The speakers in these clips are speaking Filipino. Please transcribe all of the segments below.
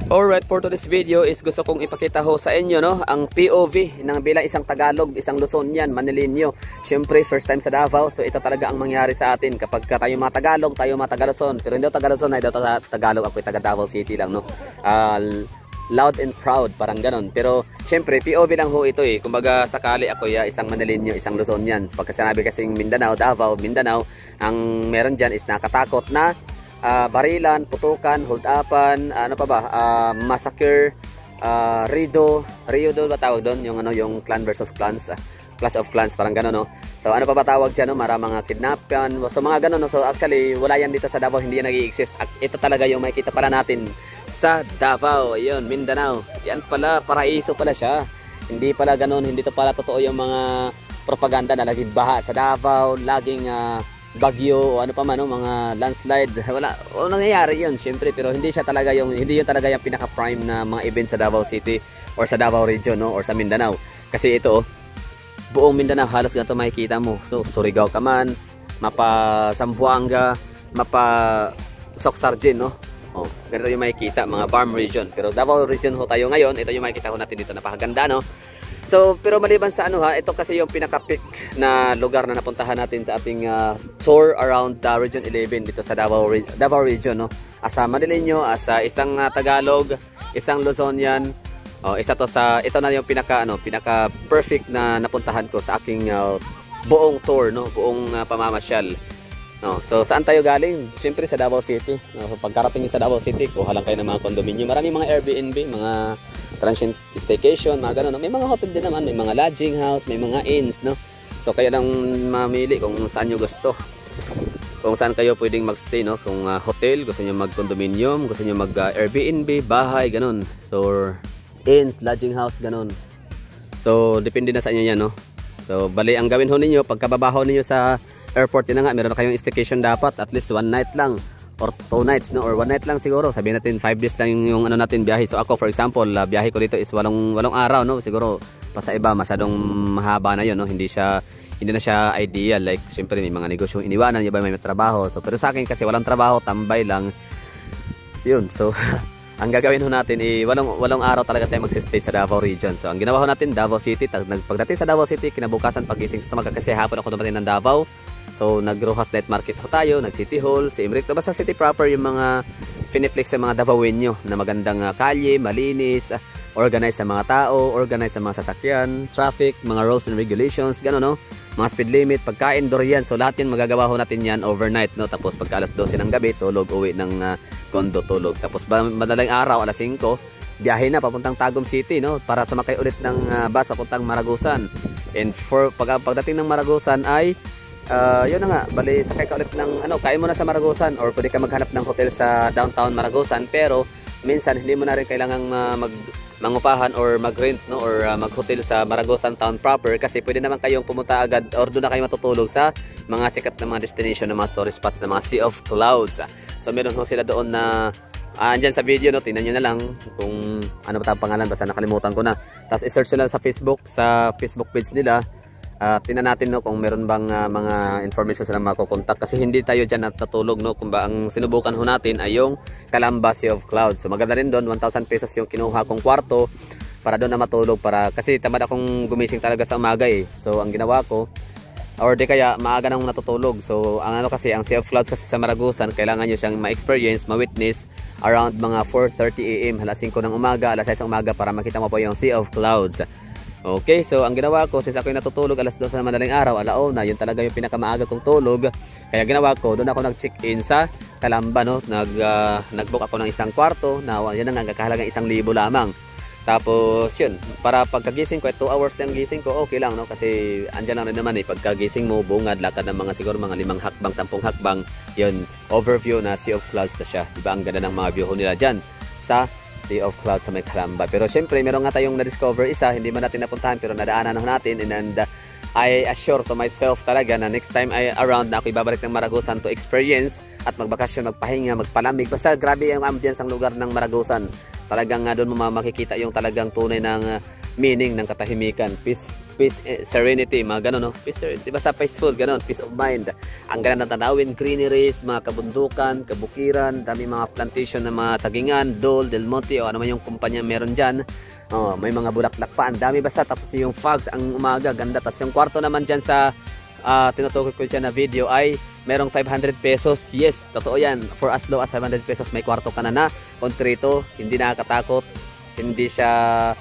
Alright, for today's video is gusto kong ipakita ho sa inyo no, ang POV ng bilang isang Tagalog, isang Luzonian, Manileño. Siyempre, first time sa Davao, so ito talaga ang mangyari sa atin kapag tayo mga Tagalog, tayo mga Tagaluzon. Pero hindi ako Tagaluzon, ay daw Tagalog, ako taga Davao City lang no. Loud and proud, parang ganon. Pero siyempre, POV lang ho ito eh. Kumbaga sakali ako isang Manileño, isang Luzonian. Pagka sinabi kasing Mindanao, Davao, Mindanao, ang meron dyan is nakatakot na barilan, putukan, hold-upan, ano pa ba, massacre, Rio ba tawag doon? Yung, yung clan versus clans, clash of clans, parang gano'n, no? So, ano pa ba tawag dyan, no? Mga kidnapan, so mga gano'n, no? So, actually, wala yan dito sa Davao, hindi yan nag-i-exist. Ito talaga yung makikita pala natin sa Davao, yun, Mindanao. Yan pala, paraiso pala siya. Hindi pala gano'n, hindi to pala totoo yung mga propaganda na laging baha sa Davao, laging bagyo o ano pa man, no? Mga landslide, wala nangyayari yun syempre, pero hindi yun talaga yung pinaka prime na mga event sa Davao City or sa Davao region, no? Or sa Mindanao, kasi ito buong Mindanao halos ganito makikita mo. So Surigao ka man, mapa Zamboanga, mapa Socsargen, no? Ganito yung makikita, mga farm region. Pero Davao region ho tayo ngayon, ito yung makikita ho natin dito, napakaganda, no? So, pero maliban sa ito kasi yung pinaka-peak na lugar na napuntahan natin sa ating tour around Region 11 dito sa Davao region, no? Asa Manileño, asa isang Tagalog, isang Luzonian, ito na yung pinaka perfect na napuntahan ko sa aking buong tour, no? Buong pamamasyal. No, so saan tayo galing? Siyempre sa Davao City. No, pagkarating sa Davao City, kuha lang kayo ng mga kondominyo. Maraming mga Airbnb, mga transient staycation, mga ganun, no? May mga hotel din naman, may mga lodging house, may mga inns, no? So kayo lang mamili kung saan nyo gusto. Kung saan kayo pwedeng magstay, no? Kung hotel, gusto nyo mag-condominium, gusto nyo mag-Airbnb, bahay, ganun. So inns, lodging house, ganun. So depende na sa inyo yan, no? So bali ang gawin ho ninyo, pagkababaho ninyo sa airport, yun na nga, meron na kayong staycation dapat, at least 1 night lang or 2 nights, no? Or 1 night lang siguro, sabihin natin 5 days lang yung natin biyahe. So ako for example, biyahe ko dito is 8 araw, no? Siguro pa sa iba masyadong mahaba na yun, no? Hindi na siya ideal, like syempre may mga negosyong iniwanan, iba may trabaho. So pero sa akin kasi walang trabaho, tambay lang yun. So ang gagawin ho natin walong araw talaga tayo magsistay sa Davao region. So ang ginawa ho natin, Davao City, pagdating sa Davao City, kinabukasan pagising sa umaga, kasi hapon ako dumating ng Davao. So nag-Rojas Night Market ho tayo, nag-City Hall, si Emerick, basta city proper, yung mga piniflex sa mga Davaoenyo na magandang kalye, malinis, organized sa mga tao, organized sa mga sasakyan, traffic, mga rules and regulations, gano'n, no? Mga speed limit, pagkain, durian. So lahat yun magagawa ho natin yan overnight, no? Tapos pagka alas 12 ng gabi, tulog, uwi ng condo, tulog. Tapos madaling araw, alas 5, biyahe na papuntang Tagum City, no? Para sumakay ulit ng bus papuntang Maragusan. And pagdating ng Maragusan ay yun na nga, bali sakay ka ulit ng kain mo na sa Maragusan, or pwede ka maghanap ng hotel sa downtown Maragusan. Pero minsan hindi mo na rin kailangang mangupahan or mag-rent, no? Or mag-hotel sa Maragusan town proper, kasi pwede naman kayong pumunta agad or doon na kayo matutulog sa mga sikat na mga destination, na mga tourist spots, na mga Sea of Clouds. So meron ho sila doon na andyan sa video, no? Tingnan nyo na lang kung ano ba pangalan, basta nakalimutan ko na. Tapos i-search nyo lang sa Facebook page nila. Tingnan natin, no, kung meron bang mga information sila makukontak, kasi hindi tayo dyan natutulog, no? Kung ba ang sinubukan ho natin ay yung Calamba Sea of Clouds. So maganda rin doon, 1,000 pesos yung kinuha kong kwarto para doon na matulog, kasi tamad akong gumising talaga sa umaga eh. So ang ginawa ko, or di kaya maaga nang natutulog. So ang kasi ang Sea of Clouds kasi sa Maragusan, kailangan nyo siyang ma-experience, ma-witness around mga 4:30 AM, alas 5 ng umaga, alas 6 ng umaga, para makita mo po yung Sea of Clouds. Okay, so ang ginawa ko, since ako yung natutulog alas 2 sa madaling araw, alauna, yun talaga yung pinakamaaga kong tulog. Kaya ginawa ko, doon ako nag-check-in sa Calamba, no? Nag-book ako ng isang kwarto, na yan ang nagkakahalagang 1,000 lamang. Tapos yun, para pagkagising ko, 2 hours lang gising ko, okay lang, no? Kasi andyan lang rin naman pagkagising mo, bungad, lakad ng mga siguro mga 5 hakbang, 10 hakbang, yun, overview na Sea of Clouds na siya. Diba, ang ganda ng mga view nila dyan sa Sea of Clouds sa may Calamba. Pero syempre meron nga tayong na-discover isa, hindi man natin napuntahan, pero nadaanan natin, and I assure to myself talaga na next time ay around na ako ibabalik ng Maragusan to experience at magbakasyon, magpahinga, magpalamig. Basta grabe yung ambience ang lugar ng Maragusan. Talagang doon mo makikita yung talagang tunay ng meaning ng katahimikan, peace, serenity, mga ganun, no? Peace, serenity, basta peaceful, ganun, peace of mind. Ang ganda ng tanawin, greeneries, mga kabundukan, kabukiran, dami mga plantation ng mga sagingan, Dole, Del Monte, o ano man yung kumpanya meron dyan. May mga bulaklak pa, ang dami basta. Tapos yung fogs, ang umaga, ganda. Tapos yung kwarto naman dyan sa tinutukod ko dyan na video ay merong 500 pesos. Yes, totoo yan. For as low as 500 pesos, may kwarto ka na konkreto, hindi nakakatakot, hindi siya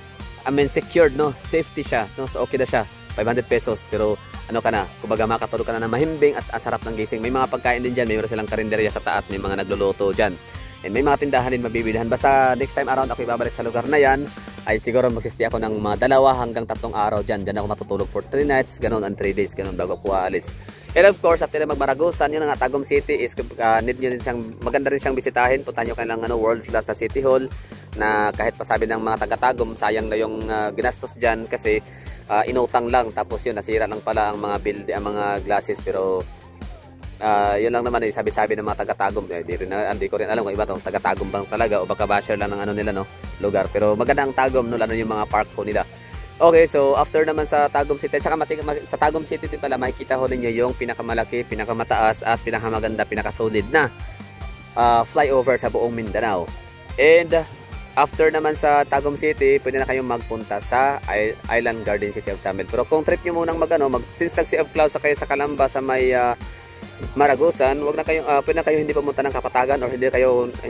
secured, no? Safety siya, no? So okay na siya, 500 pesos, pero ano ka na, kumbaga makatulog ka na mahimbing at asarap ng gising. May mga pagkain din dyan, may meron silang karinderya sa taas, may mga nagluluto dyan, and may mga tindahan din mabibilihan. Basta next time around ako ibabalik sa lugar na yan, ay siguro magsisti ako ng mga 2 hanggang 3 araw dyan. Dyan ako matutulog for 3 nights, ganun, and 3 days, ganun, bago ako aalis. And of course, after na magmaragusan, yun nga, Tagum City is need nyo din siyang, maganda rin siyang bisitahin. Puntahan nyo kailang world class na City Hall, na kahit pasabi ng mga taga-Tagum, sayang na yung ginastos dyan kasi inutang lang, tapos yun, nasira lang pala ang mga ang mga glasses. Pero yun lang naman, sabi-sabi ng mga taga-Tagum. Hindi ko rin alam kung iba tong taga-Tagum bang talaga o baka basher lang ng ano nila, no, lugar. Pero maganda ang Tagum, no, lalo yung mga park po nila. Okay, so after naman sa Tagum City, tsaka sa Tagum City din pala makikita ho ninyo yung pinakamalaki, pinakamataas at pinakamaganda, pinakasolid na flyover sa buong Mindanao. And after naman sa Tagum City, pwede na kayong magpunta sa Island Garden City of Samil. Pero kung trip nyo munang since nag-Sea of Clouds kayo sa Calamba sa may Maragusan, wag na kayong pwede na kayo hindi pumunta ng Kapatagan, or hindi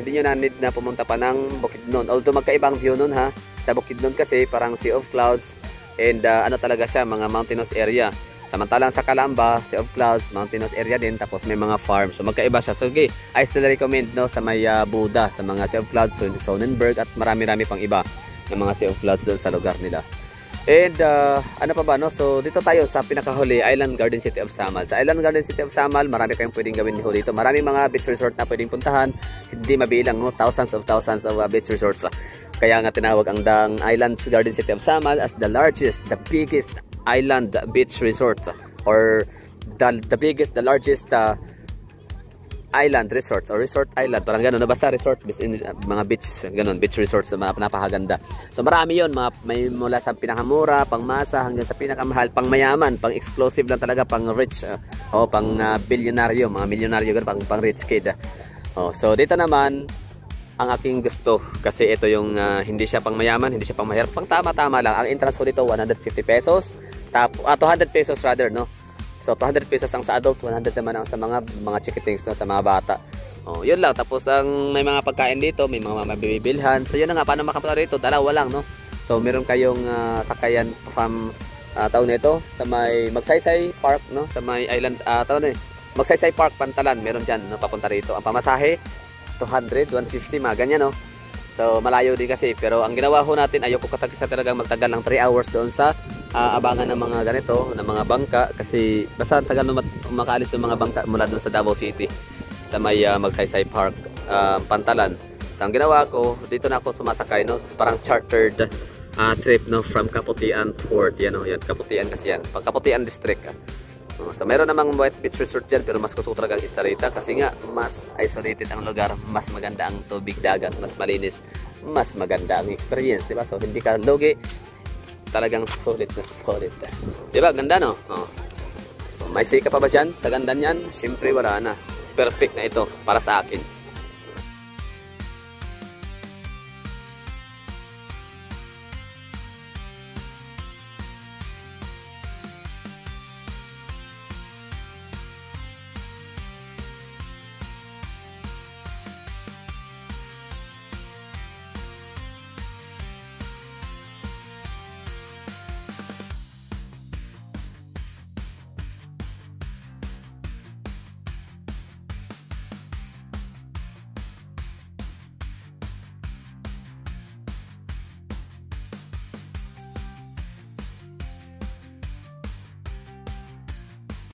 nyo na need na pumunta pa ng Bukidnon. Although magkaibang view nun, ha. Sa Bukidnon kasi parang Sea of Clouds, and ano talaga siya, mga mountainous area. Samantalang sa Calamba, Sea of Clouds, mountainous area din, tapos may mga farm. So magkaiba siya. So okay, I still recommend, no, sa may Buda, sa mga Sea of Clouds, Sonnenberg, at marami-rami pang iba ng mga Sea of Clouds doon sa lugar nila. And ano pa ba, no? So dito tayo sa pinakahuli, Island Garden City of Samal. Sa Island Garden City of Samal, marami kayong pwedeng gawin dito. Maraming mga beach resort na pwedeng puntahan. Hindi mabilang, no? Thousands of beach resorts. Kaya nga tinawag ang Island Garden City of Samal as the biggest island beach resorts, or the largest island resorts, or resort island, parang gano'n, basta resort, mga beach, gano'n, beach resorts, napakaganda. So marami yon, may mula sa pinakamura, pangmasa, hanggang sa pinakamahal, pang mayaman, pang exclusive lang talaga, pang rich, pang bilyonaryo, mga milyonaryo, pang rich kid. So dito naman, ang aking gusto, kasi ito yung hindi siya pang mayaman, hindi siya pang mahirap, pang tama-tama lang. Ang entrance ko dito, 150 pesos, 200 pesos rather, no? So 200 pesos ang sa adult, 100 naman ang sa mga chikitings, no, sa mga bata. Yun lang. Tapos may mga pagkain dito, may mga mabibilhan. So yun na nga, paano makapunta rito? Dalawa lang, no? So meron kayong sakayan from taon nito sa may Magsaysay Park, no? Sa may island Magsaysay Park, Pantalan, meron diyan, no, papunta rito. Ang pamasahe 200, 150, mga ganyan, no? So malayo din kasi, pero ang ginawa ho natin, ayoko talagang magtagal ng 3 hours doon sa abangan ng mga ganito, ng mga bangka, kasi basta tagal makaalis ng mga bangka mula doon sa Davao City sa may Magsaysay Park, Pantalan. So ang ginawa ko, dito na ako sumasakay, no, parang chartered trip, no, from Kaputian Port. Yan, no, yan, Kaputian kasi yan, Kaputian District. So meron namang white beach resort dyan, pero mas gusto ko talagang Istarita kasi nga mas isolated ang lugar, mas maganda ang tubig dagat, mas malinis, mas maganda ang experience, diba? So hindi ka lugi, talagang solid na solid, diba? Ganda, no? May sika pa ba dyan sa ganda niyan? Siyempre wala na, perfect na ito para sa akin.